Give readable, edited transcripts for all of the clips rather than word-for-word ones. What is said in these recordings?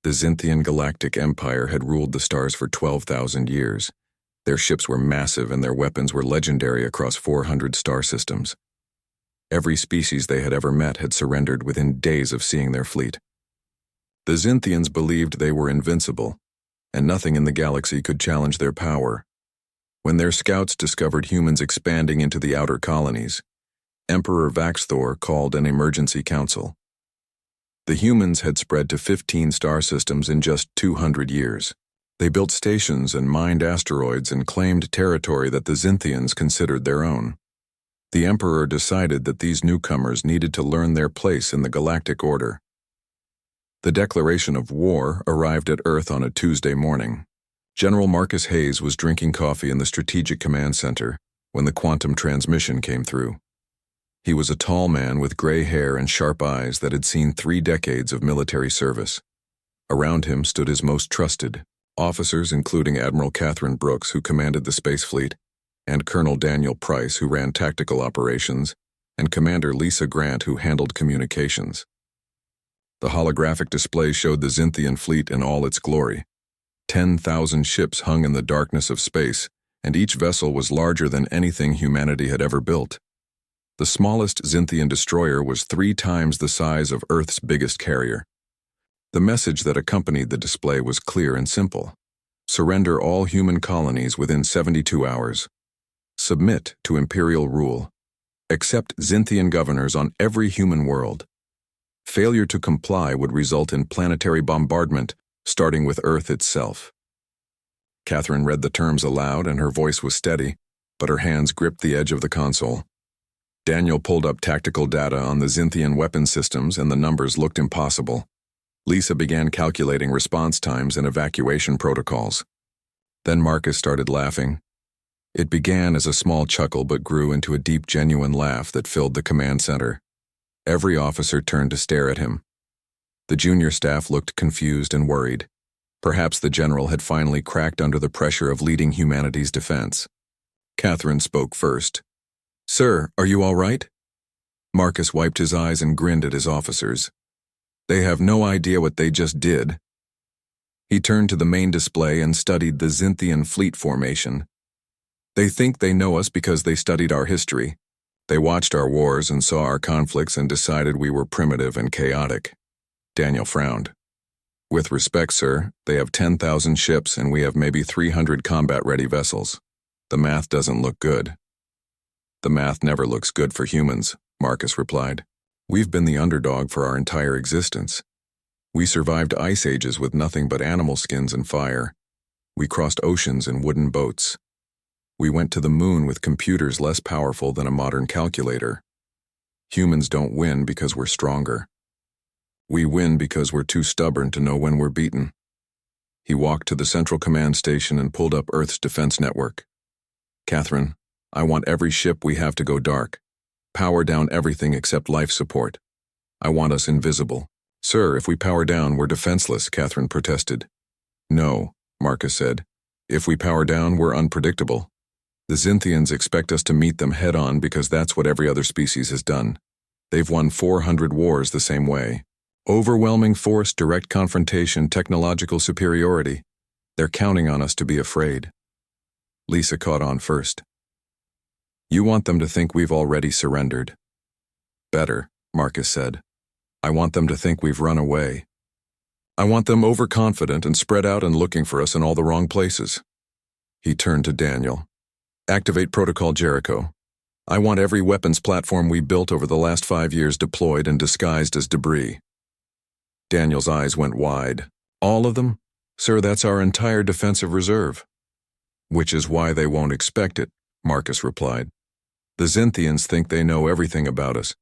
The Zynthian Galactic Empire had ruled the stars for 12,000 years. Their ships were massive and their weapons were legendary across 400 star systems. Every species they had ever met had surrendered within days of seeing their fleet. The Zynthians believed they were invincible, and nothing in the galaxy could challenge their power. When their scouts discovered humans expanding into the outer colonies, Emperor Vaxthor called an emergency council. The humans had spread to 15 star systems in just 200 years. They built stations and mined asteroids and claimed territory that the Zynthians considered their own. The Emperor decided that these newcomers needed to learn their place in the galactic order. The declaration of war arrived at Earth on a Tuesday morning. General Marcus Hayes was drinking coffee in the Strategic Command Center when the quantum transmission came through. He was a tall man with gray hair and sharp eyes that had seen 3 decades of military service. Around him stood his most trusted officers, including Admiral Catherine Brooks, who commanded the Space Fleet, and Colonel Daniel Price, who ran tactical operations, and Commander Lisa Grant, who handled communications. The holographic display showed the Zynthian fleet in all its glory. 10,000 ships hung in the darkness of space, and each vessel was larger than anything humanity had ever built. The smallest Zynthian destroyer was 3 times the size of Earth's biggest carrier. The message that accompanied the display was clear and simple. Surrender all human colonies within 72 hours. Submit to imperial rule. Accept Zynthian governors on every human world. Failure to comply would result in planetary bombardment, starting with Earth itself. Catherine read the terms aloud, and her voice was steady, but her hands gripped the edge of the console. Daniel pulled up tactical data on the Zynthian weapon systems, and the numbers looked impossible. Lisa began calculating response times and evacuation protocols. Then Marcus started laughing. It began as a small chuckle but grew into a deep, genuine laugh that filled the command center. Every officer turned to stare at him. The junior staff looked confused and worried. Perhaps the general had finally cracked under the pressure of leading humanity's defense. Catherine spoke first. "Sir, are you all right?" Marcus wiped his eyes and grinned at his officers. "They have no idea what they just did." He turned to the main display and studied the Zynthian fleet formation. "They think they know us because they studied our history. They watched our wars and saw our conflicts and decided we were primitive and chaotic." Daniel frowned. "With respect, sir, they have 10,000 ships and we have maybe 300 combat-ready vessels. The math doesn't look good." "The math never looks good for humans," Marcus replied. "We've been the underdog for our entire existence. We survived ice ages with nothing but animal skins and fire. We crossed oceans in wooden boats. We went to the moon with computers less powerful than a modern calculator. Humans don't win because we're stronger. We win because we're too stubborn to know when we're beaten." He walked to the central command station and pulled up Earth's defense network. "Catherine, I want every ship we have to go dark. Power down everything except life support. I want us invisible." "Sir, if we power down, we're defenseless," Catherine protested. "No," Marcus said. "If we power down, we're unpredictable. The Zynthians expect us to meet them head-on because that's what every other species has done. They've won 400 wars the same way. Overwhelming force, direct confrontation, technological superiority. They're counting on us to be afraid." Lisa caught on first. "You want them to think we've already surrendered." "Better," Marcus said. "I want them to think we've run away. I want them overconfident and spread out and looking for us in all the wrong places." He turned to Daniel. "Activate Protocol Jericho. I want every weapons platform we built over the last 5 years deployed and disguised as debris." Daniel's eyes went wide. "All of them? Sir, that's our entire defensive reserve." "Which is why they won't expect it," Marcus replied. "The Zynthians think they know everything about us.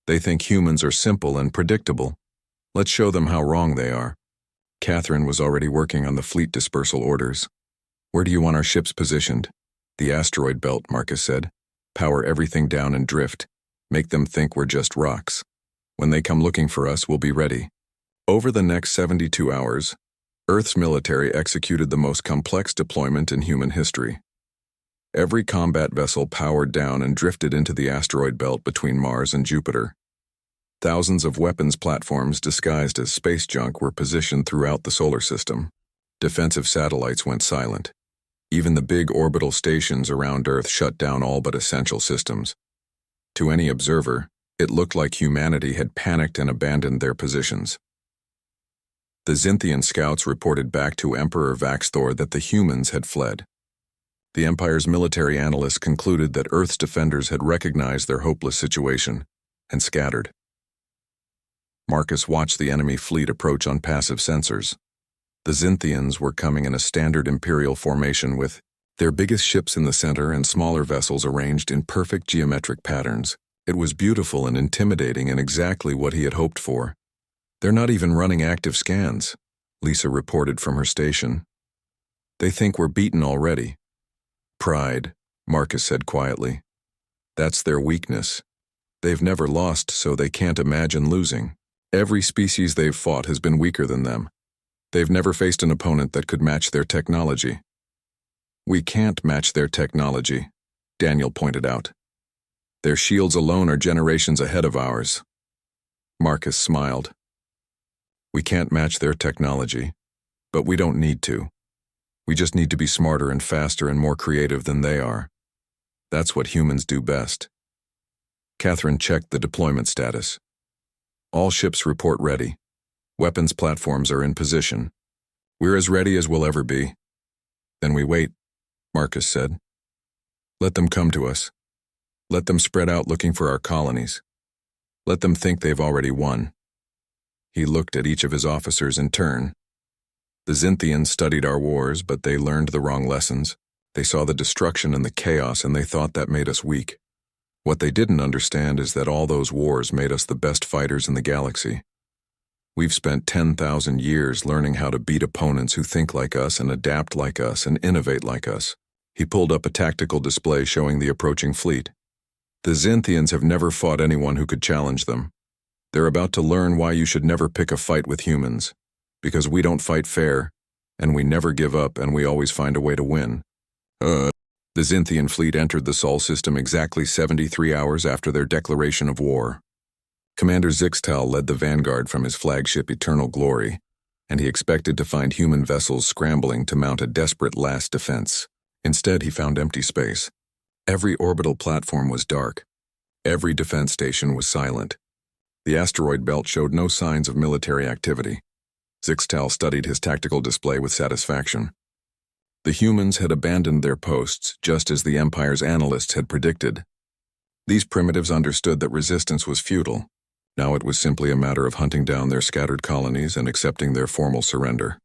They think humans are simple and predictable. Let's show them how wrong they are." Catherine was already working on the fleet dispersal orders. "Where do you want our ships positioned?" "The asteroid belt," Marcus said. "Power everything down and drift. Make them think we're just rocks. When they come looking for us, we'll be ready." Over the next 72 hours, Earth's military executed the most complex deployment in human history. Every combat vessel powered down and drifted into the asteroid belt between Mars and Jupiter. Thousands of weapons platforms disguised as space junk were positioned throughout the solar system. Defensive satellites went silent. Even the big orbital stations around Earth shut down all but essential systems. To any observer, it looked like humanity had panicked and abandoned their positions. The Xinthian scouts reported back to Emperor Vaxthor that the humans had fled. The Empire's military analysts concluded that Earth's defenders had recognized their hopeless situation and scattered. Marcus watched the enemy fleet approach on passive sensors. The Xinthians were coming in a standard Imperial formation with their biggest ships in the center and smaller vessels arranged in perfect geometric patterns. It was beautiful and intimidating and exactly what he had hoped for. "They're not even running active scans," Lisa reported from her station. "They think we're beaten already." "Pride," Marcus said quietly. "That's their weakness. They've never lost, so they can't imagine losing. Every species they've fought has been weaker than them. They've never faced an opponent that could match their technology." "We can't match their technology," Daniel pointed out. "Their shields alone are generations ahead of ours." Marcus smiled. "We can't match their technology, but we don't need to. We just need to be smarter and faster and more creative than they are. That's what humans do best." Catherine checked the deployment status. "All ships report ready. Weapons platforms are in position. We're as ready as we'll ever be." "Then we wait," Marcus said. "Let them come to us. Let them spread out looking for our colonies. Let them think they've already won." He looked at each of his officers in turn. The Xinthians studied our wars, but they learned the wrong lessons. They saw the destruction and the chaos, and they thought that made us weak. What they didn't understand is that all those wars made us the best fighters in the galaxy. We've spent 10,000 years learning how to beat opponents who think like us and adapt like us and innovate like us. He pulled up a tactical display showing the approaching fleet. The Xinthians have never fought anyone who could challenge them. They're about to learn why you should never pick a fight with humans. Because we don't fight fair, and we never give up, and we always find a way to win. The Xinthian fleet entered the Sol system exactly 73 hours after their declaration of war. Commander Zixtal led the vanguard from his flagship Eternal Glory, and he expected to find human vessels scrambling to mount a desperate last defense. Instead, he found empty space. Every orbital platform was dark. Every defense station was silent. The asteroid belt showed no signs of military activity. Zixtal studied his tactical display with satisfaction. The humans had abandoned their posts, just as the Empire's analysts had predicted. These primitives understood that resistance was futile. Now it was simply a matter of hunting down their scattered colonies and accepting their formal surrender.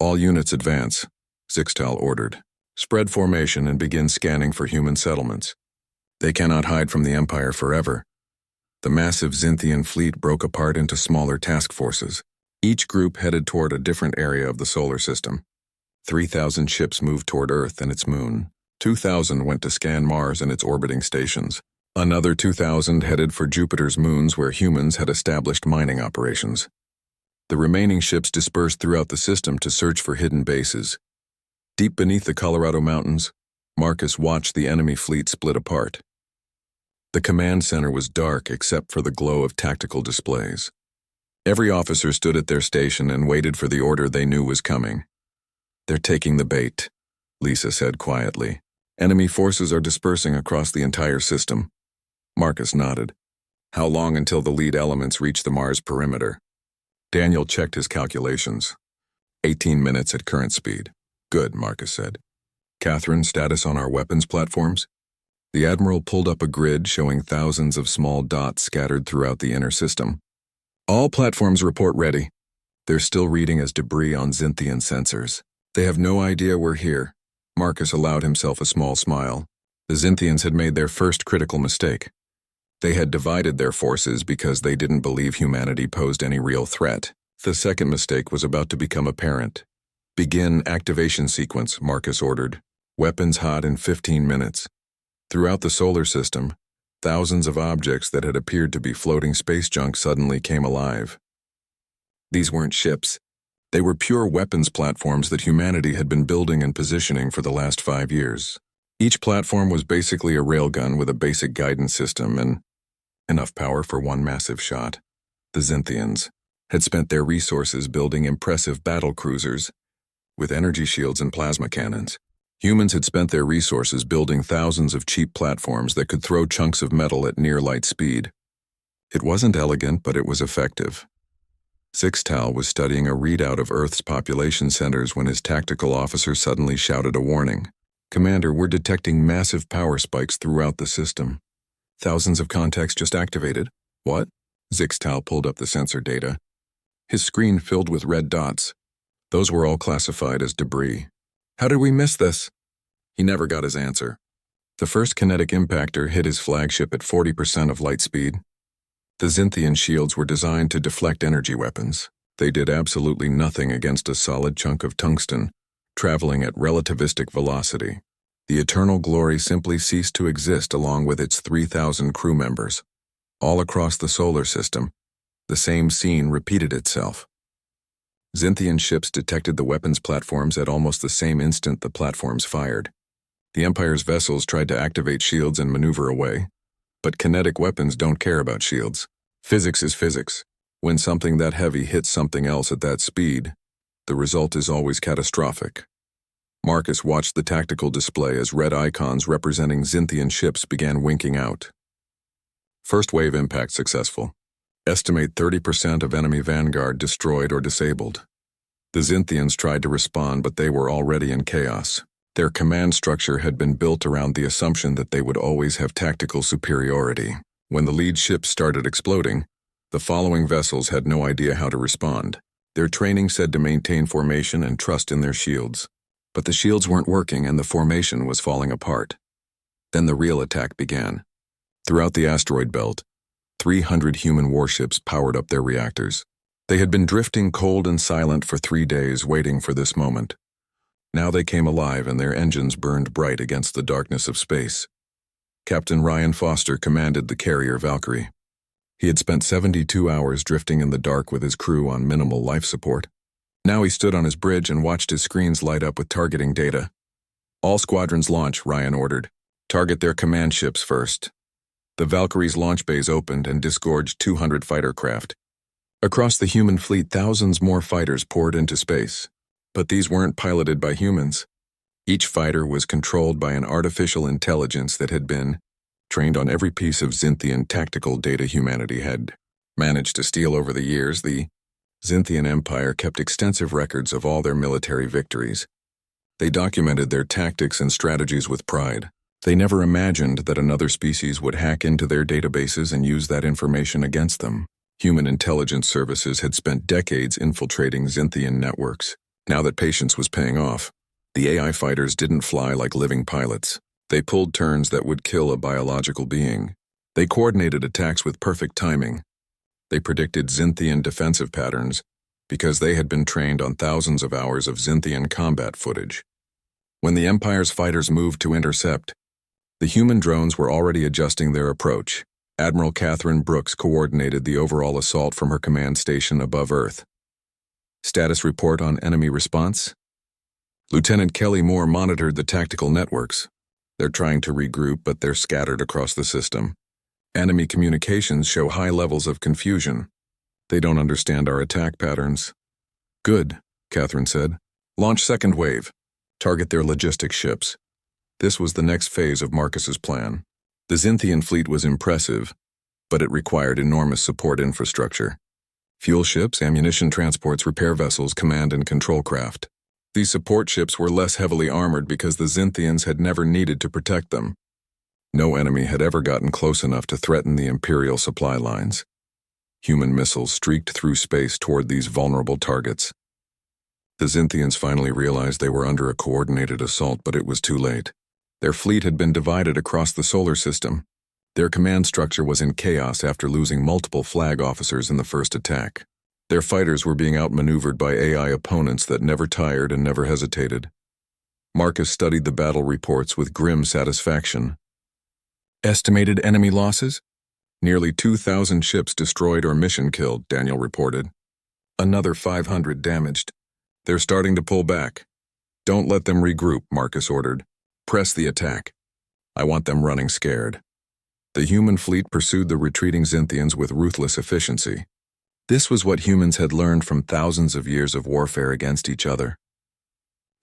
"All units advance," Zixtal ordered. "Spread formation and begin scanning for human settlements. They cannot hide from the Empire forever." The massive Xinthian fleet broke apart into smaller task forces. Each group headed toward a different area of the solar system. 3,000 ships moved toward Earth and its moon. 2,000 went to scan Mars and its orbiting stations. Another 2,000 headed for Jupiter's moons where humans had established mining operations. The remaining ships dispersed throughout the system to search for hidden bases. Deep beneath the Colorado Mountains, Marcus watched the enemy fleet split apart. The command center was dark except for the glow of tactical displays. Every officer stood at their station and waited for the order they knew was coming. "They're taking the bait," Lisa said quietly. "Enemy forces are dispersing across the entire system." Marcus nodded. "How long until the lead elements reach the Mars perimeter?" Daniel checked his calculations. 18 minutes at current speed. "Good," Marcus said. "Catherine, status on our weapons platforms?" The Admiral pulled up a grid showing thousands of small dots scattered throughout the inner system. "All platforms report ready." "They're still reading as debris on Xinthian sensors. They have no idea we're here." Marcus allowed himself a small smile. The Xinthians had made their first critical mistake. They had divided their forces because they didn't believe humanity posed any real threat. The second mistake was about to become apparent. "Begin activation sequence," Marcus ordered. "Weapons hot in 15 minutes." Throughout the solar system, thousands of objects that had appeared to be floating space junk suddenly came alive. These weren't ships. They were pure weapons platforms that humanity had been building and positioning for the last 5 years. Each platform was basically a railgun with a basic guidance system, and Enough power for one massive shot. The Xinthians had spent their resources building impressive battle cruisers with energy shields and plasma cannons. Humans had spent their resources building thousands of cheap platforms that could throw chunks of metal at near light speed. It wasn't elegant, but it was effective. Sixtal was studying a readout of Earth's population centers when his tactical officer suddenly shouted a warning. "Commander, we're detecting massive power spikes throughout the system. Thousands of contacts just activated." "What?" Sixtal pulled up the sensor data. His screen filled with red dots. Those were all classified as debris. "How did we miss this?" He never got his answer. The first kinetic impactor hit his flagship at 40% of light speed. The Xinthian shields were designed to deflect energy weapons. They did absolutely nothing against a solid chunk of tungsten, traveling at relativistic velocity. The Eternal Glory simply ceased to exist along with its 3,000 crew members. All across the solar system, the same scene repeated itself. Xinthian ships detected the weapons platforms at almost the same instant the platforms fired. The Empire's vessels tried to activate shields and maneuver away. But kinetic weapons don't care about shields. Physics is physics. When something that heavy hits something else at that speed, the result is always catastrophic. Marcus watched the tactical display as red icons representing Xinthian ships began winking out. First wave impact successful. Estimate 30% of enemy vanguard destroyed or disabled. The Xinthians tried to respond, but they were already in chaos. Their command structure had been built around the assumption that they would always have tactical superiority. When the lead ships started exploding, the following vessels had no idea how to respond. Their training said to maintain formation and trust in their shields. But the shields weren't working and the formation was falling apart. Then the real attack began. Throughout the asteroid belt, 300 human warships powered up their reactors. They had been drifting cold and silent for 3 days, waiting for this moment. Now they came alive and their engines burned bright against the darkness of space. Captain Ryan Foster commanded the carrier Valkyrie. He had spent 72 hours drifting in the dark with his crew on minimal life support. Now he stood on his bridge and watched his screens light up with targeting data. "All squadrons launch," Ryan ordered. "Target their command ships first." The Valkyrie's launch bays opened and disgorged 200 fighter craft. Across the human fleet, thousands more fighters poured into space. But these weren't piloted by humans. Each fighter was controlled by an artificial intelligence that had been trained on every piece of Xinthian tactical data humanity had managed to steal over the years. The Xinthian Empire kept extensive records of all their military victories. They documented their tactics and strategies with pride. They never imagined that another species would hack into their databases and use that information against them. Human intelligence services had spent decades infiltrating Xinthian networks. Now that patience was paying off, the AI fighters didn't fly like living pilots. They pulled turns that would kill a biological being. They coordinated attacks with perfect timing. They predicted Xinthian defensive patterns because they had been trained on thousands of hours of Xinthian combat footage. When the Empire's fighters moved to intercept, the human drones were already adjusting their approach. Admiral Catherine Brooks coordinated the overall assault from her command station above Earth. Status report on enemy response? Lieutenant Kelly Moore monitored the tactical networks. They're trying to regroup, but they're scattered across the system. Enemy communications show high levels of confusion. They don't understand our attack patterns. Good, Catherine said. Launch second wave. Target their logistics ships. This was the next phase of Marcus's plan. The Xinthian fleet was impressive, but it required enormous support infrastructure. Fuel ships, ammunition transports, repair vessels, command and control craft. These support ships were less heavily armored because the Xinthians had never needed to protect them. No enemy had ever gotten close enough to threaten the Imperial supply lines. Human missiles streaked through space toward these vulnerable targets. The Xinthians finally realized they were under a coordinated assault, but it was too late. Their fleet had been divided across the solar system. Their command structure was in chaos after losing multiple flag officers in the first attack. Their fighters were being outmaneuvered by AI opponents that never tired and never hesitated. Marcus studied the battle reports with grim satisfaction. Estimated enemy losses? Nearly 2,000 ships destroyed or mission killed, Daniel reported. Another 500 damaged. They're starting to pull back. Don't let them regroup, Marcus ordered. Press the attack. I want them running scared. The human fleet pursued the retreating Xinthians with ruthless efficiency. This was what humans had learned from thousands of years of warfare against each other.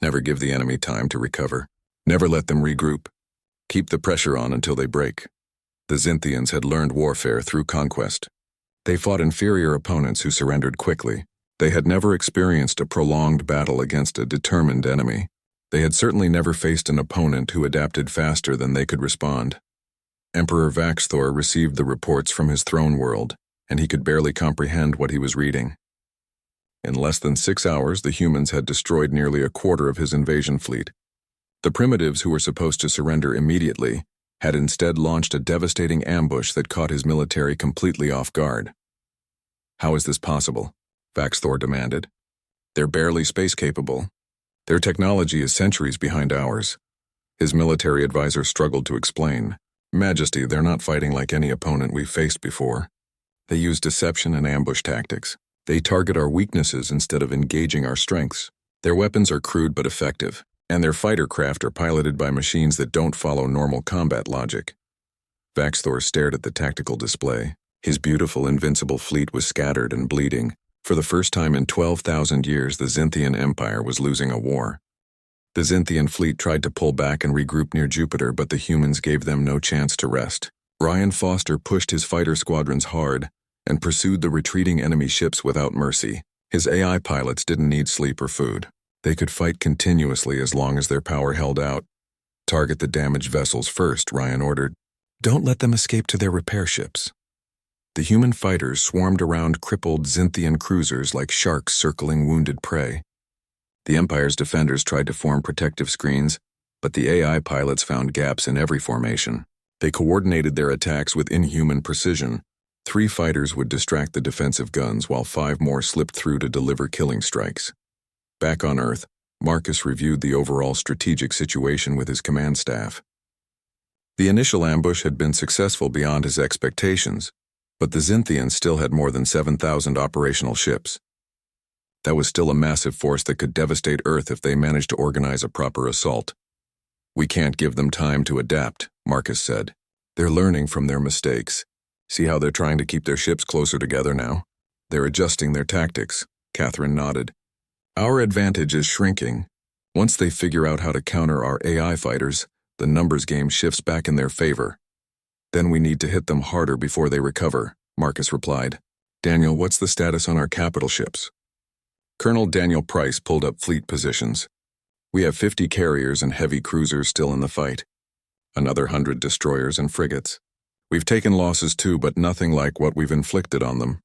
Never give the enemy time to recover. Never let them regroup. Keep the pressure on until they break. The Xinthians had learned warfare through conquest. They fought inferior opponents who surrendered quickly. They had never experienced a prolonged battle against a determined enemy. They had certainly never faced an opponent who adapted faster than they could respond. Emperor Vaxthor received the reports from his throne world, and he could barely comprehend what he was reading. In less than 6 hours, the humans had destroyed nearly a quarter of his invasion fleet. The primitives, who were supposed to surrender immediately, had instead launched a devastating ambush that caught his military completely off guard. How is this possible? Vaxthor demanded. They're barely space-capable. Their technology is centuries behind ours. His military advisor struggled to explain. Majesty, they're not fighting like any opponent we've faced before. They use deception and ambush tactics. They target our weaknesses instead of engaging our strengths. Their weapons are crude but effective, and their fighter craft are piloted by machines that don't follow normal combat logic. Vaxthor stared at the tactical display. His beautiful, invincible fleet was scattered and bleeding. For the first time in 12,000 years, the Xinthian Empire was losing a war. The Xinthian fleet tried to pull back and regroup near Jupiter, but the humans gave them no chance to rest. Ryan Foster pushed his fighter squadrons hard and pursued the retreating enemy ships without mercy. His AI pilots didn't need sleep or food. They could fight continuously as long as their power held out. Target the damaged vessels first, Ryan ordered. Don't let them escape to their repair ships. The human fighters swarmed around crippled Xinthian cruisers like sharks circling wounded prey. The Empire's defenders tried to form protective screens, but the AI pilots found gaps in every formation. They coordinated their attacks with inhuman precision. 3 fighters would distract the defensive guns while 5 more slipped through to deliver killing strikes. Back on Earth, Marcus reviewed the overall strategic situation with his command staff. The initial ambush had been successful beyond his expectations, but the Xinthians still had more than 7,000 operational ships. That was still a massive force that could devastate Earth if they managed to organize a proper assault. We can't give them time to adapt, Marcus said. They're learning from their mistakes. See how they're trying to keep their ships closer together now? They're adjusting their tactics, Catherine nodded. Our advantage is shrinking. Once they figure out how to counter our AI fighters, the numbers game shifts back in their favor. Then we need to hit them harder before they recover, Marcus replied. Daniel, what's the status on our capital ships? Colonel Daniel Price pulled up fleet positions. We have 50 carriers and heavy cruisers still in the fight. Another 100 destroyers and frigates. We've taken losses too, but nothing like what we've inflicted on them.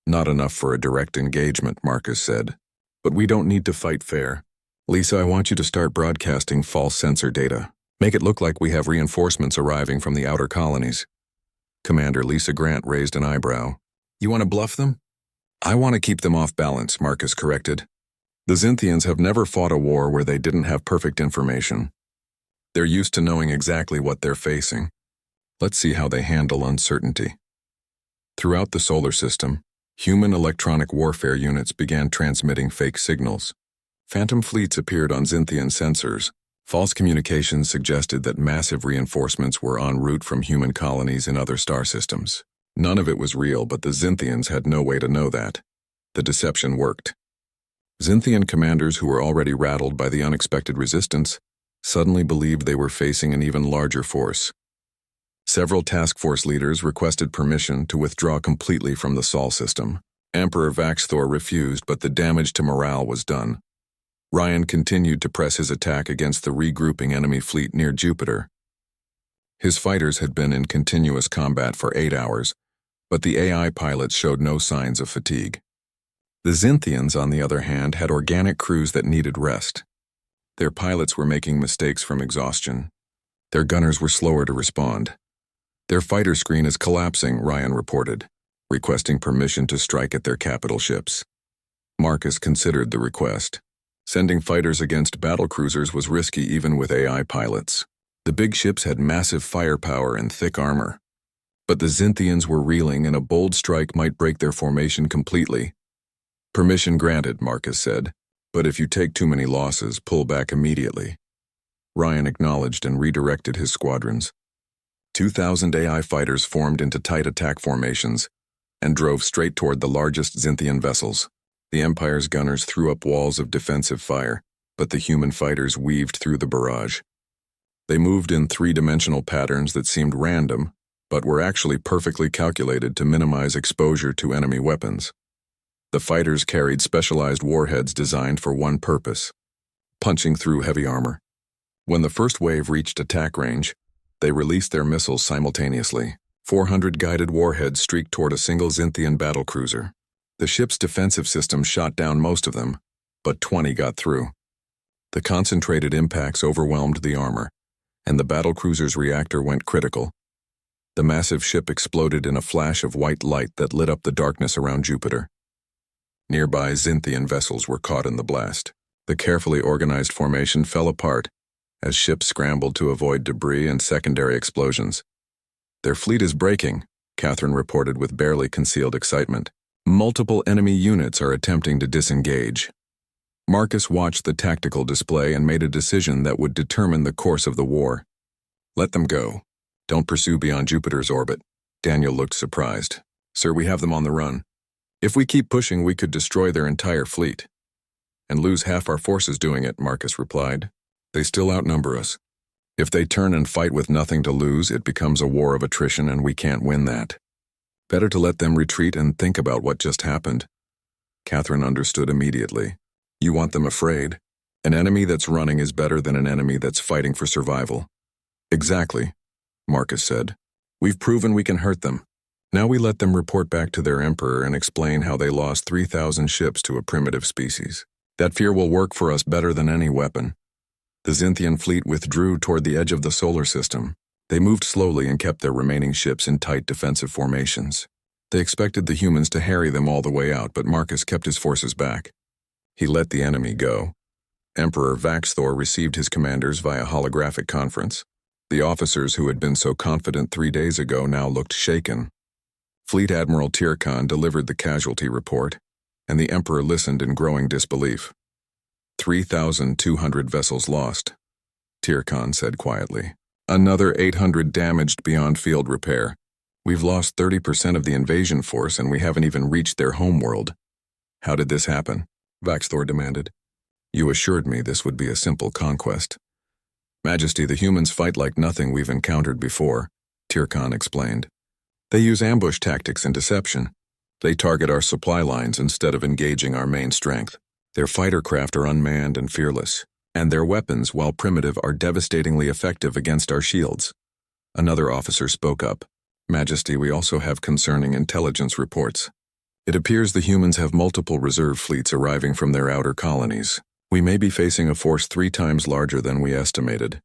Not enough for a direct engagement, Marcus said. But we don't need to fight fair. Lisa, I want you to start broadcasting false sensor data. Make it look like we have reinforcements arriving from the outer colonies. Commander Lisa Grant raised an eyebrow. You want to bluff them? I want to keep them off balance, Marcus corrected. The Xinthians have never fought a war where they didn't have perfect information. They're used to knowing exactly what they're facing. Let's see how they handle uncertainty. Throughout the solar system, human electronic warfare units began transmitting fake signals. Phantom fleets appeared on Xinthian sensors. False communications suggested that massive reinforcements were en route from human colonies in other star systems. None of it was real, but the Xinthians had no way to know that. The deception worked. Xinthian commanders who were already rattled by the unexpected resistance suddenly believed they were facing an even larger force. Several task force leaders requested permission to withdraw completely from the Sol system. Emperor Vaxthor refused, but the damage to morale was done. Ryan continued to press his attack against the regrouping enemy fleet near Jupiter. His fighters had been in continuous combat for 8 hours, but the AI pilots showed no signs of fatigue. The Xinthians, on the other hand, had organic crews that needed rest. Their pilots were making mistakes from exhaustion. Their gunners were slower to respond. Their fighter screen is collapsing, Ryan reported, requesting permission to strike at their capital ships. Marcus considered the request. Sending fighters against battlecruisers was risky even with AI pilots. The big ships had massive firepower and thick armor. But the Xinthians were reeling, and a bold strike might break their formation completely. Permission granted, Marcus said, but if you take too many losses, pull back immediately. Ryan acknowledged and redirected his squadrons. 2,000 AI fighters formed into tight attack formations and drove straight toward the largest Xinthian vessels. The Empire's gunners threw up walls of defensive fire, but the human fighters weaved through the barrage. They moved in three-dimensional patterns that seemed random, but were actually perfectly calculated to minimize exposure to enemy weapons. The fighters carried specialized warheads designed for one purpose: punching through heavy armor. When the first wave reached attack range, they released their missiles simultaneously. 400 guided warheads streaked toward a single Xinthian battlecruiser. The ship's defensive system shot down most of them, but 20 got through. The concentrated impacts overwhelmed the armor, and the battlecruiser's reactor went critical. The massive ship exploded in a flash of white light that lit up the darkness around Jupiter. Nearby Xinthian vessels were caught in the blast. The carefully organized formation fell apart as ships scrambled to avoid debris and secondary explosions. "Their fleet is breaking," Catherine reported with barely concealed excitement. "Multiple enemy units are attempting to disengage." Marcus watched the tactical display and made a decision that would determine the course of the war. "Let them go. Don't pursue beyond Jupiter's orbit." Daniel looked surprised. "Sir, we have them on the run. If we keep pushing, we could destroy their entire fleet." "And lose half our forces doing it," Marcus replied. "They still outnumber us. If they turn and fight with nothing to lose, it becomes a war of attrition, and we can't win that. Better to let them retreat and think about what just happened." Catherine understood immediately. "You want them afraid. An enemy that's running is better than an enemy that's fighting for survival." "Exactly," Marcus said. "We've proven we can hurt them. Now we let them report back to their emperor and explain how they lost 3,000 ships to a primitive species. That fear will work for us better than any weapon." The Xinthian fleet withdrew toward the edge of the solar system. They moved slowly and kept their remaining ships in tight defensive formations. They expected the humans to harry them all the way out, but Marcus kept his forces back. He let the enemy go. Emperor Vaxthor received his commanders via holographic conference. The officers who had been so confident 3 days ago now looked shaken. Fleet Admiral Tirkhan delivered the casualty report, and the Emperor listened in growing disbelief. 3,200 vessels lost, Tirkhan said quietly. "Another 800 damaged beyond field repair. We've lost 30% of the invasion force, and we haven't even reached their homeworld." "How did this happen?" Vaxthor demanded. "You assured me this would be a simple conquest." "Majesty, the humans fight like nothing we've encountered before," Tirkhan explained. "They use ambush tactics and deception. They target our supply lines instead of engaging our main strength. Their fighter craft are unmanned and fearless, and their weapons, while primitive, are devastatingly effective against our shields." Another officer spoke up. "Majesty, we also have concerning intelligence reports. It appears the humans have multiple reserve fleets arriving from their outer colonies. We may be facing a force 3 times larger than we estimated."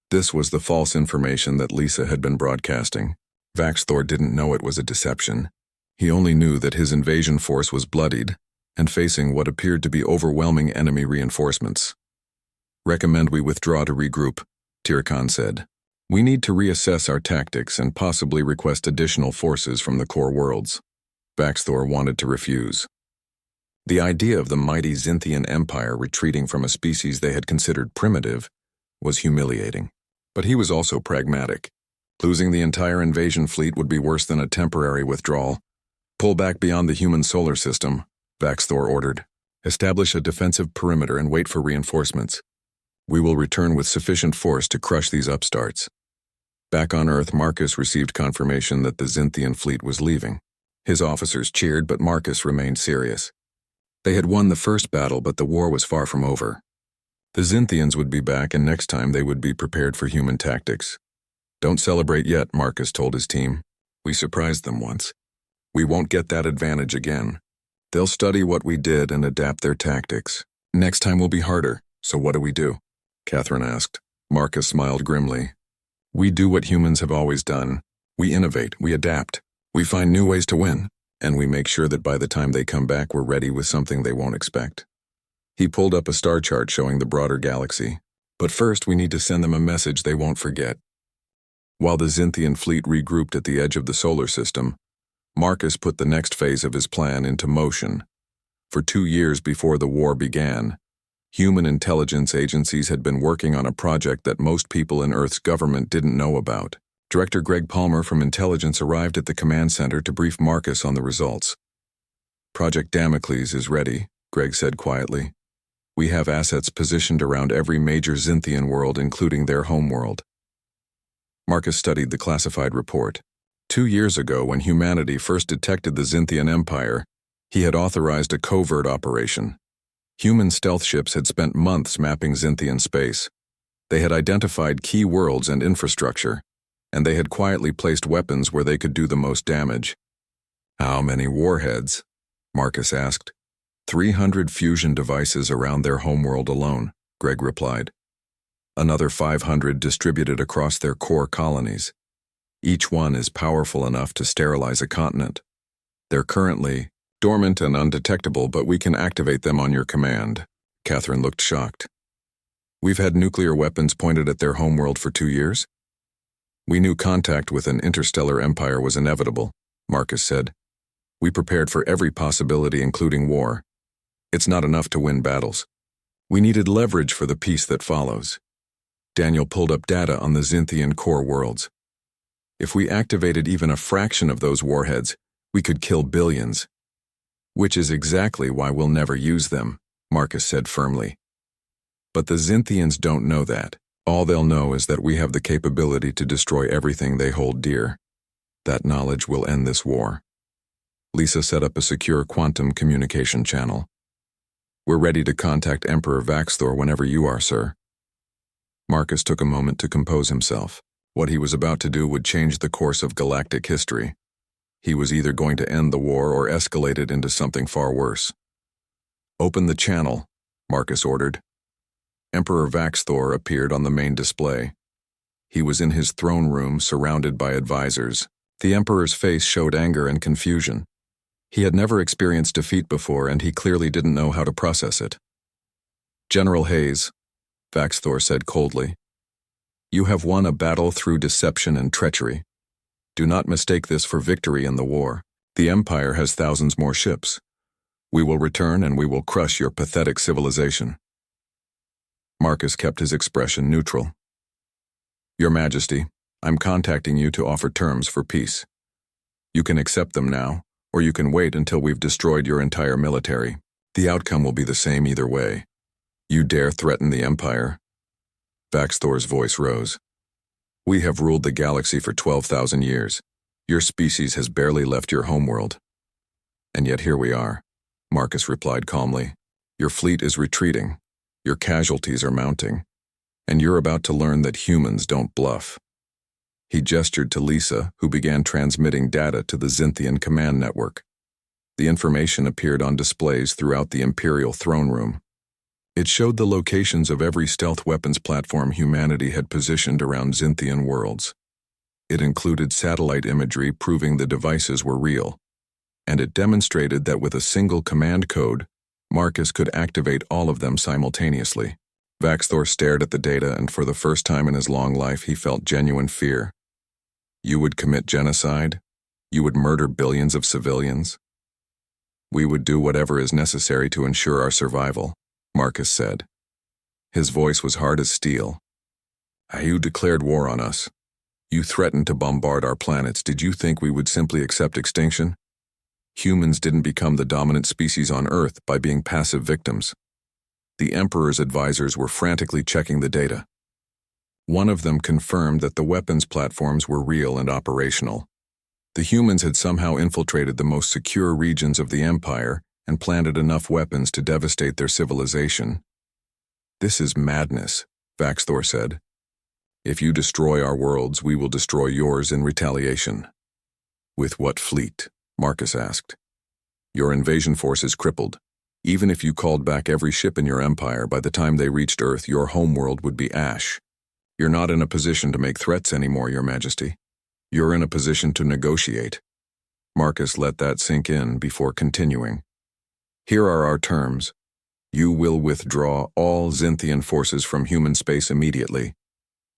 This was the false information that Lisa had been broadcasting. Vaxthor didn't know it was a deception. He only knew that his invasion force was bloodied and facing what appeared to be overwhelming enemy reinforcements. "Recommend we withdraw to regroup," Tirkhan said. "We need to reassess our tactics and possibly request additional forces from the core worlds." Vaxthor wanted to refuse. The idea of the mighty Xinthian Empire retreating from a species they had considered primitive was humiliating. But he was also pragmatic. Losing the entire invasion fleet would be worse than a temporary withdrawal. "Pull back beyond the human solar system," Vaxthor ordered. "Establish a defensive perimeter and wait for reinforcements. We will return with sufficient force to crush these upstarts." Back on Earth, Marcus received confirmation that the Xinthian fleet was leaving. His officers cheered, but Marcus remained serious. They had won the first battle, but the war was far from over. The Xinthians would be back, and next time they would be prepared for human tactics. "Don't celebrate yet," Marcus told his team. "We surprised them once. We won't get that advantage again. They'll study what we did and adapt their tactics. Next time will be harder, so what do we do?" Catherine asked. Marcus smiled grimly. "We do what humans have always done. We innovate, we adapt, we find new ways to win, and we make sure that by the time they come back we're ready with something they won't expect." He pulled up a star chart showing the broader galaxy. "But first we need to send them a message they won't forget." While the Xinthian fleet regrouped at the edge of the solar system, Marcus put the next phase of his plan into motion. For 2 years before the war began, human intelligence agencies had been working on a project that most people in Earth's government didn't know about. Director Greg Palmer from Intelligence arrived at the command center to brief Marcus on the results. Project Damocles is ready, Greg said quietly. We have assets positioned around every major Xinthian world, including their homeworld. Marcus studied the classified report. 2 years ago, when humanity first detected the Xinthian Empire, he had authorized a covert operation. Human stealth ships had spent months mapping Xinthian space. They had identified key worlds and infrastructure, and they had quietly placed weapons where they could do the most damage. How many warheads? Marcus asked. 300 fusion devices around their homeworld alone, Greg replied. Another 500 distributed across their core colonies. Each one is powerful enough to sterilize a continent. They're currently dormant and undetectable, but we can activate them on your command. Catherine looked shocked. We've had nuclear weapons pointed at their homeworld for 2 years? We knew contact with an interstellar empire was inevitable, Marcus said. We prepared for every possibility, including war. It's not enough to win battles. We needed leverage for the peace that follows. Daniel pulled up data on the Xinthian core worlds. If we activated even a fraction of those warheads, we could kill billions. Which is exactly why we'll never use them, Marcus said firmly. But the Xinthians don't know that. All they'll know is that we have the capability to destroy everything they hold dear. That knowledge will end this war. Lisa set up a secure quantum communication channel. We're ready to contact Emperor Vaxthor whenever you are, sir. Marcus took a moment to compose himself. What he was about to do would change the course of galactic history. He was either going to end the war or escalate it into something far worse. Open the channel, Marcus ordered. Emperor Vaxthor appeared on the main display. He was in his throne room, surrounded by advisors. The Emperor's face showed anger and confusion. He had never experienced defeat before, and he clearly didn't know how to process it. General Hayes, Vaxthor said coldly, you have won a battle through deception and treachery. Do not mistake this for victory in the war. The Empire has thousands more ships. We will return and we will crush your pathetic civilization. Marcus kept his expression neutral. Your Majesty, I'm contacting you to offer terms for peace. You can accept them now, or you can wait until we've destroyed your entire military. The outcome will be the same either way. You dare threaten the Empire? Vaxthor's voice rose. We have ruled the galaxy for 12,000 years. Your species has barely left your homeworld. And yet here we are, Marcus replied calmly. Your fleet is retreating. Your casualties are mounting. And you're about to learn that humans don't bluff. He gestured to Lisa, who began transmitting data to the Xinthian command network. The information appeared on displays throughout the Imperial throne room. It showed the locations of every stealth weapons platform humanity had positioned around Xinthian worlds. It included satellite imagery proving the devices were real, and it demonstrated that with a single command code, Marcus could activate all of them simultaneously. Vaxthor stared at the data, and for the first time in his long life he felt genuine fear. You would commit genocide? You would murder billions of civilians? We would do whatever is necessary to ensure our survival, Marcus said. His voice was hard as steel. You declared war on us. You threatened to bombard our planets. Did you think we would simply accept extinction? Humans didn't become the dominant species on Earth by being passive victims. The Emperor's advisors were frantically checking the data. One of them confirmed that the weapons platforms were real and operational. The humans had somehow infiltrated the most secure regions of the Empire and planted enough weapons to devastate their civilization. This is madness, Vaxthor said. If you destroy our worlds, we will destroy yours in retaliation. With what fleet? Marcus asked. Your invasion force is crippled. Even if you called back every ship in your empire, by the time they reached Earth, your homeworld would be ash. You're not in a position to make threats anymore, Your Majesty. You're in a position to negotiate. Marcus let that sink in before continuing. Here are our terms. You will withdraw all Xinthian forces from human space immediately.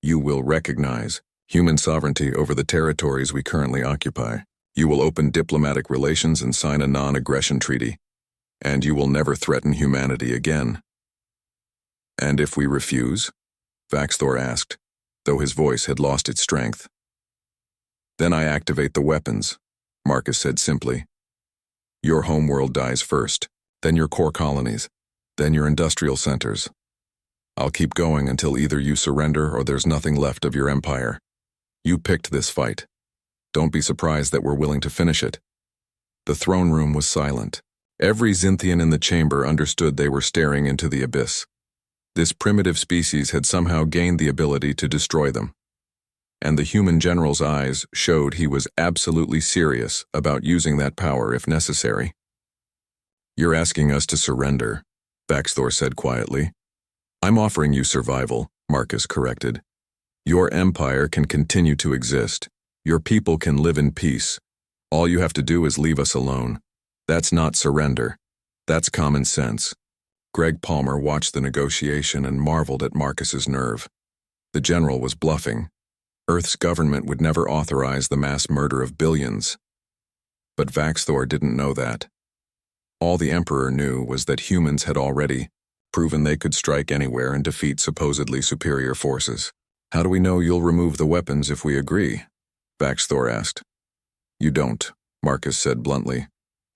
You will recognize human sovereignty over the territories we currently occupy. You will open diplomatic relations and sign a non-aggression treaty. And you will never threaten humanity again. And if we refuse? Vaxthor asked, though his voice had lost its strength. Then I activate the weapons, Marcus said simply. Your homeworld dies first, then your core colonies, then your industrial centers. I'll keep going until either you surrender or there's nothing left of your empire. You picked this fight. Don't be surprised that we're willing to finish it. The throne room was silent. Every Xinthian in the chamber understood they were staring into the abyss. This primitive species had somehow gained the ability to destroy them. And the human general's eyes showed he was absolutely serious about using that power if necessary. You're asking us to surrender, Vaxthor said quietly. I'm offering you survival, Marcus corrected. Your empire can continue to exist. Your people can live in peace. All you have to do is leave us alone. That's not surrender. That's common sense. Greg Palmer watched the negotiation and marveled at Marcus's nerve. The general was bluffing. Earth's government would never authorize the mass murder of billions. But Vaxthor didn't know that. All the Emperor knew was that humans had already proven they could strike anywhere and defeat supposedly superior forces. How do we know you'll remove the weapons if we agree? Vaxthor asked. You don't, Marcus said bluntly.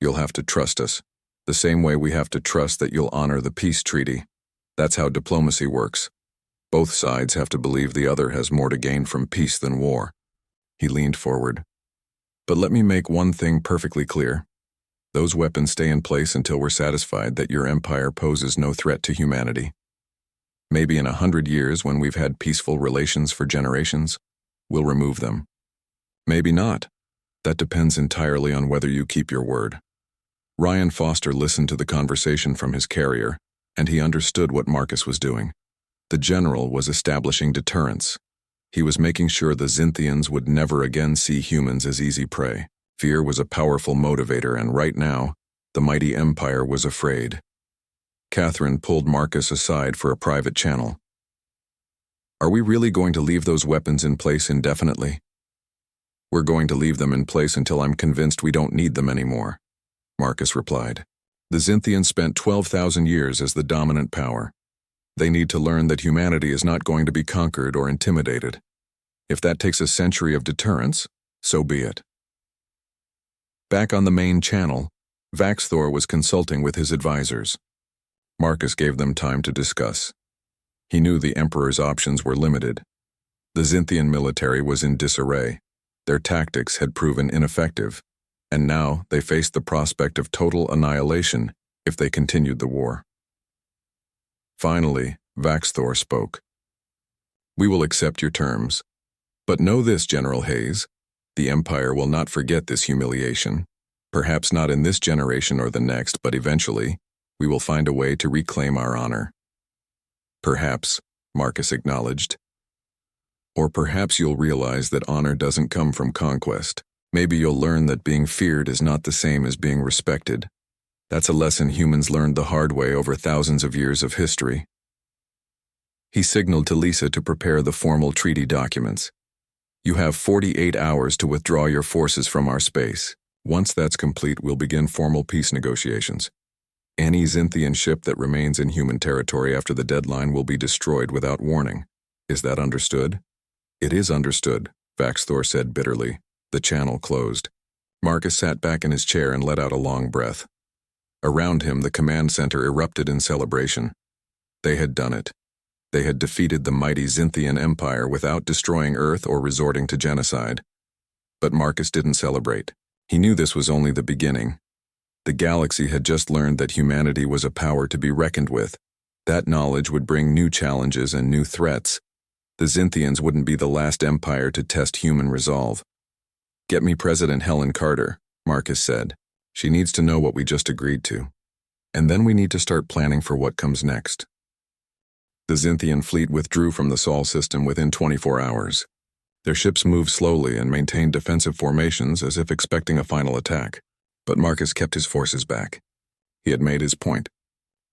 You'll have to trust us, the same way we have to trust that you'll honor the peace treaty. That's how diplomacy works. Both sides have to believe the other has more to gain from peace than war. He leaned forward. But let me make one thing perfectly clear. Those weapons stay in place until we're satisfied that your empire poses no threat to humanity. Maybe in 100 years, when we've had peaceful relations for generations, we'll remove them. Maybe not. That depends entirely on whether you keep your word. Ryan Foster listened to the conversation from his carrier, and he understood what Marcus was doing. The general was establishing deterrence. He was making sure the Xinthians would never again see humans as easy prey. Fear was a powerful motivator, and right now, the mighty empire was afraid. Catherine pulled Marcus aside for a private channel. Are we really going to leave those weapons in place indefinitely? We're going to leave them in place until I'm convinced we don't need them anymore, Marcus replied. The Xinthians spent 12,000 years as the dominant power. They need to learn that humanity is not going to be conquered or intimidated. If that takes a century of deterrence, so be it. Back on the main channel, Vaxthor was consulting with his advisors. Marcus gave them time to discuss. He knew the Emperor's options were limited. The Xinthian military was in disarray. Their tactics had proven ineffective, and now they faced the prospect of total annihilation if they continued the war. Finally, Vaxthor spoke. We will accept your terms. But know this, General Hayes, the Empire will not forget this humiliation. Perhaps not in this generation or the next, but eventually, we will find a way to reclaim our honor. Perhaps, Marcus acknowledged. Or perhaps you'll realize that honor doesn't come from conquest. Maybe you'll learn that being feared is not the same as being respected. That's a lesson humans learned the hard way over thousands of years of history. He signaled to Lisa to prepare the formal treaty documents. You have 48 hours to withdraw your forces from our space. Once that's complete, we'll begin formal peace negotiations. Any Xinthian ship that remains in human territory after the deadline will be destroyed without warning. Is that understood? It is understood, Vaxthor said bitterly. The channel closed. Marcus sat back in his chair and let out a long breath. Around him, the command center erupted in celebration. They had done it. They had defeated the mighty Xinthian Empire without destroying Earth or resorting to genocide. But Marcus didn't celebrate. He knew this was only the beginning. The galaxy had just learned that humanity was a power to be reckoned with. That knowledge would bring new challenges and new threats. The Xinthians wouldn't be the last empire to test human resolve. Get me President Helen Carter, Marcus said. She needs to know what we just agreed to. And then we need to start planning for what comes next. The Xinthian fleet withdrew from the Sol system within 24 hours. Their ships moved slowly and maintained defensive formations as if expecting a final attack. But Marcus kept his forces back. He had made his point.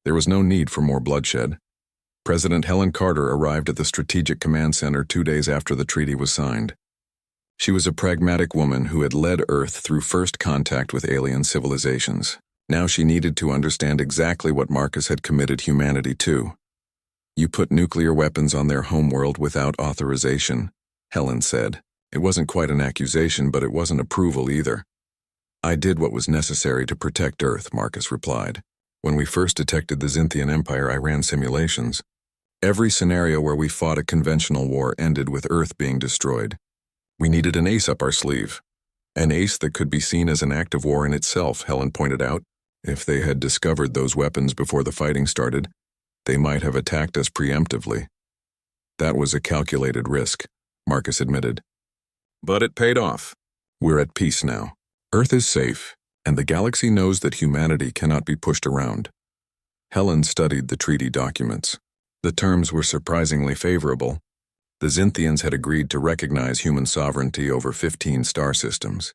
There was no need for more bloodshed. President Helen Carter arrived at the Strategic Command Center 2 days after the treaty was signed. She was a pragmatic woman who had led Earth through first contact with alien civilizations. Now she needed to understand exactly what Marcus had committed humanity to. You put nuclear weapons on their homeworld without authorization, Helen said. It wasn't quite an accusation, but it wasn't approval either. I did what was necessary to protect Earth, Marcus replied. When we first detected the Xinthian Empire, I ran simulations. Every scenario where we fought a conventional war ended with Earth being destroyed. We needed an ace up our sleeve. An ace that could be seen as an act of war in itself, Helen pointed out. If they had discovered those weapons before the fighting started, they might have attacked us preemptively. That was a calculated risk, Marcus admitted. But it paid off. We're at peace now. Earth is safe, and the galaxy knows that humanity cannot be pushed around. Helen studied the treaty documents. The terms were surprisingly favorable. The Xinthians had agreed to recognize human sovereignty over 15 star systems.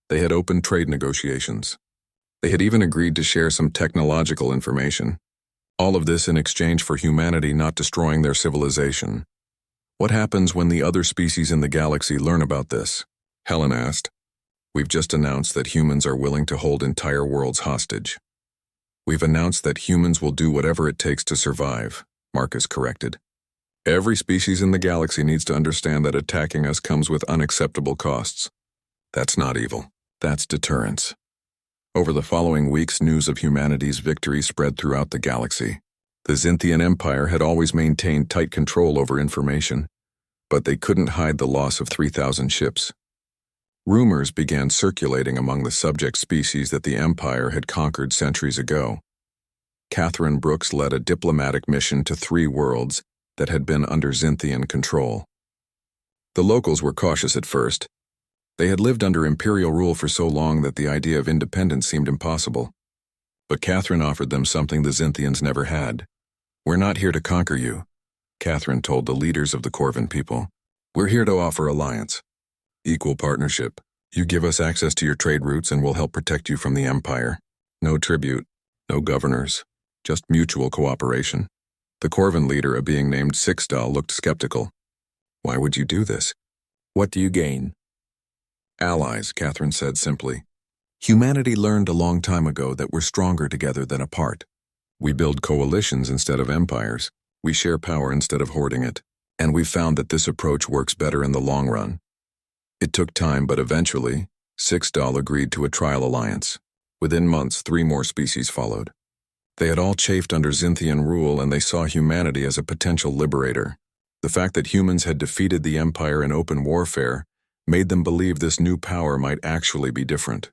They had opened trade negotiations. They had even agreed to share some technological information. All of this in exchange for humanity not destroying their civilization. What happens when the other species in the galaxy learn about this? Helen asked. We've just announced that humans are willing to hold entire worlds hostage. We've announced that humans will do whatever it takes to survive, Marcus corrected. Every species in the galaxy needs to understand that attacking us comes with unacceptable costs. That's not evil. That's deterrence. Over the following weeks, news of humanity's victory spread throughout the galaxy. The Xinthian Empire had always maintained tight control over information, but they couldn't hide the loss of 3,000 ships. Rumors began circulating among the subject species that the Empire had conquered centuries ago. Catherine Brooks led a diplomatic mission to 3 worlds that had been under Xinthian control. The locals were cautious at first. They had lived under imperial rule for so long that the idea of independence seemed impossible. But Catherine offered them something the Xinthians never had. We're not here to conquer you, Catherine told the leaders of the Corvin people. We're here to offer alliance. Equal partnership. You give us access to your trade routes and we'll help protect you from the Empire. No tribute, no governors, just mutual cooperation. The Corvin leader, a being named Sixdal, looked skeptical. Why would you do this? What do you gain? Allies, Catherine said simply. Humanity learned a long time ago that we're stronger together than apart. We build coalitions instead of empires. We share power instead of hoarding it. And we've found that this approach works better in the long run. It took time, but eventually, Sixdal agreed to a trial alliance. Within months, 3 more species followed. They had all chafed under Xinthian rule, and they saw humanity as a potential liberator. The fact that humans had defeated the Empire in open warfare made them believe this new power might actually be different.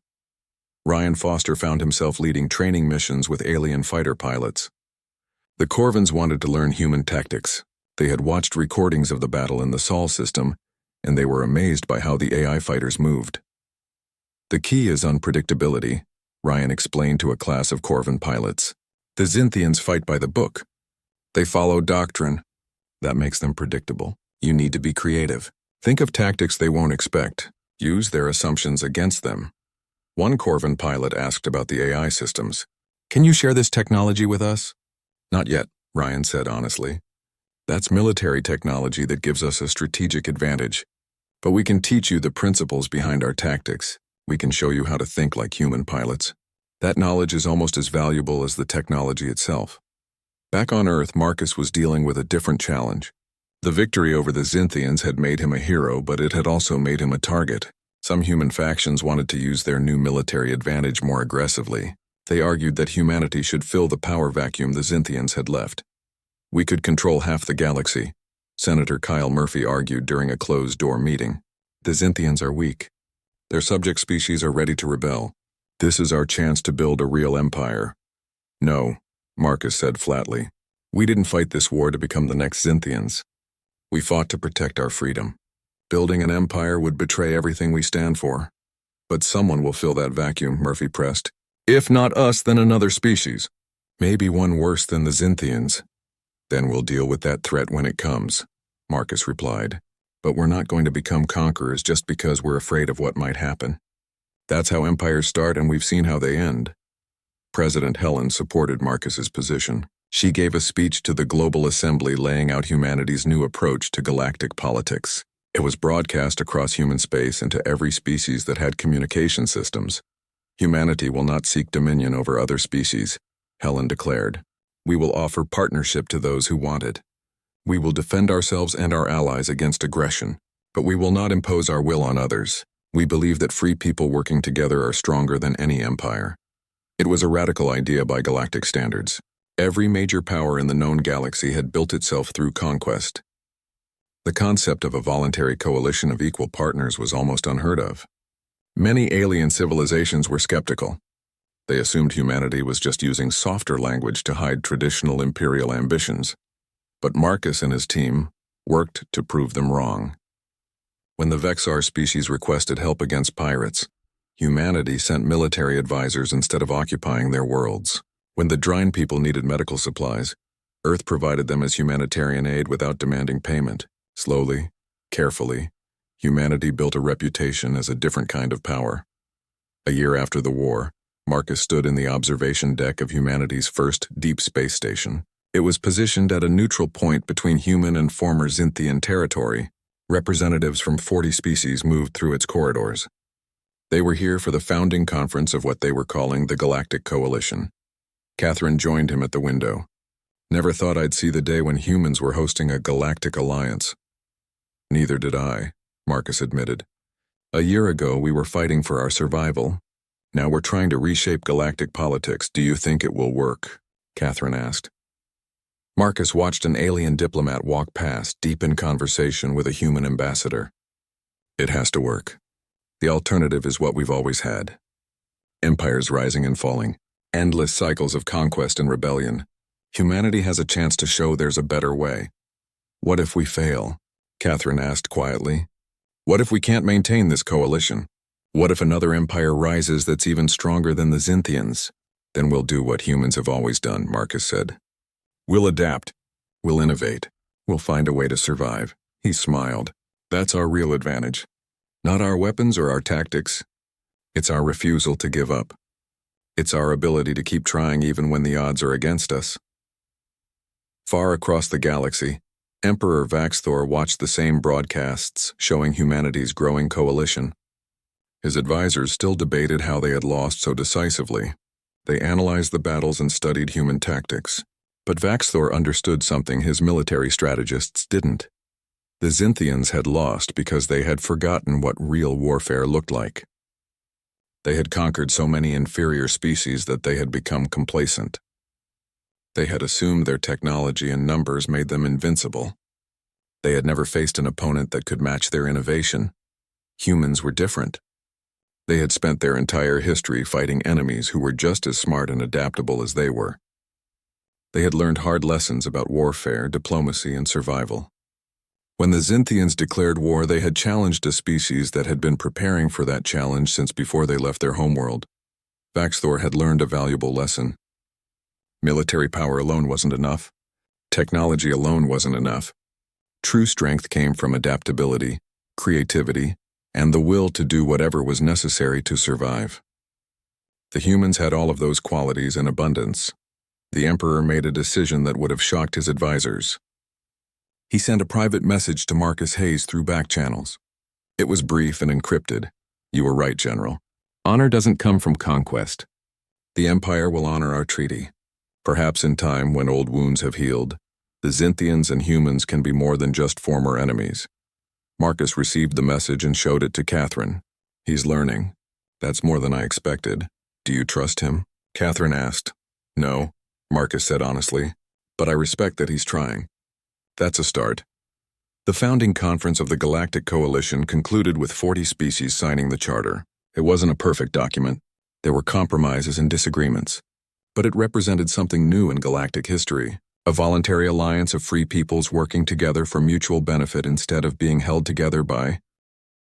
Ryan Foster found himself leading training missions with alien fighter pilots. The Corvins wanted to learn human tactics. They had watched recordings of the battle in the Sol system, and they were amazed by how the AI fighters moved. The key is unpredictability, Ryan explained to a class of Corvin pilots. The Xinthians fight by the book. They follow doctrine. That makes them predictable. You need to be creative. Think of tactics they won't expect. Use their assumptions against them. One Corvin pilot asked about the AI systems. Can you share this technology with us? Not yet, Ryan said honestly. That's military technology that gives us a strategic advantage. But we can teach you the principles behind our tactics. We can show you how to think like human pilots. That knowledge is almost as valuable as the technology itself. Back on Earth, Marcus was dealing with a different challenge. The victory over the Xinthians had made him a hero, but it had also made him a target. Some human factions wanted to use their new military advantage more aggressively. They argued that humanity should fill the power vacuum the Xinthians had left. We could control half the galaxy, Senator Kyle Murphy argued during a closed-door meeting. The Xinthians are weak. Their subject species are ready to rebel. This is our chance to build a real empire. No, Marcus said flatly. We didn't fight this war to become the next Xinthians. We fought to protect our freedom. Building an empire would betray everything we stand for. But someone will fill that vacuum, Murphy pressed. If not us, then another species. Maybe one worse than the Xinthians. Then we'll deal with that threat when it comes, Marcus replied. But we're not going to become conquerors just because we're afraid of what might happen. That's how empires start, and we've seen how they end. President Helen supported Marcus's position. She gave a speech to the Global Assembly laying out humanity's new approach to galactic politics. It was broadcast across human space and to every species that had communication systems. Humanity will not seek dominion over other species, Helen declared. We will offer partnership to those who want it. We will defend ourselves and our allies against aggression. But we will not impose our will on others. We believe that free people working together are stronger than any empire. It was a radical idea by galactic standards. Every major power in the known galaxy had built itself through conquest. The concept of a voluntary coalition of equal partners was almost unheard of. Many alien civilizations were skeptical. They assumed humanity was just using softer language to hide traditional imperial ambitions. But Marcus and his team worked to prove them wrong. When the Vexar species requested help against pirates, humanity sent military advisors instead of occupying their worlds. When the Drine people needed medical supplies, Earth provided them as humanitarian aid without demanding payment. Slowly, carefully, humanity built a reputation as a different kind of power. A year after the war, Marcus stood in the observation deck of humanity's first deep space station. It was positioned at a neutral point between human and former Xinthian territory. Representatives from 40 species moved through its corridors. They were here for the founding conference of what they were calling the Galactic Coalition. Catherine joined him at the window. Never thought I'd see the day when humans were hosting a galactic alliance. Neither did I, Marcus admitted. A year ago, we were fighting for our survival. Now we're trying to reshape galactic politics. Do you think it will work? Catherine asked. Marcus watched an alien diplomat walk past, deep in conversation with a human ambassador. It has to work. The alternative is what we've always had. Empires rising and falling, endless cycles of conquest and rebellion. Humanity has a chance to show there's a better way. What if we fail? Catherine asked quietly. What if we can't maintain this coalition? What if another empire rises that's even stronger than the Xinthians? Then we'll do what humans have always done, Marcus said. We'll adapt. We'll innovate. We'll find a way to survive. He smiled. That's our real advantage. Not our weapons or our tactics. It's our refusal to give up. It's our ability to keep trying even when the odds are against us. Far across the galaxy, Emperor Vaxthor watched the same broadcasts showing humanity's growing coalition. His advisors still debated how they had lost so decisively. They analyzed the battles and studied human tactics. But Vaxthor understood something his military strategists didn't. The Xinthians had lost because they had forgotten what real warfare looked like. They had conquered so many inferior species that they had become complacent. They had assumed their technology and numbers made them invincible. They had never faced an opponent that could match their innovation. Humans were different. They had spent their entire history fighting enemies who were just as smart and adaptable as they were. They had learned hard lessons about warfare, diplomacy, and survival. When the Xinthians declared war, they had challenged a species that had been preparing for that challenge since before they left their homeworld. Vaxthor had learned a valuable lesson. Military power alone wasn't enough. Technology alone wasn't enough. True strength came from adaptability, creativity, and the will to do whatever was necessary to survive. The humans had all of those qualities in abundance. The Emperor made a decision that would have shocked his advisors. He sent a private message to Marcus Hayes through back channels. It was brief and encrypted. You were right, General. Honor doesn't come from conquest. The Empire will honor our treaty. Perhaps in time, when old wounds have healed, the Xinthians and humans can be more than just former enemies. Marcus received the message and showed it to Catherine. He's learning. That's more than I expected. Do you trust him? Catherine asked. No, Marcus said honestly, but I respect that he's trying. That's a start. The founding conference of the Galactic Coalition concluded with 40 species signing the charter. It wasn't a perfect document. There were compromises and disagreements. But it represented something new in galactic history, a voluntary alliance of free peoples working together for mutual benefit instead of being held together by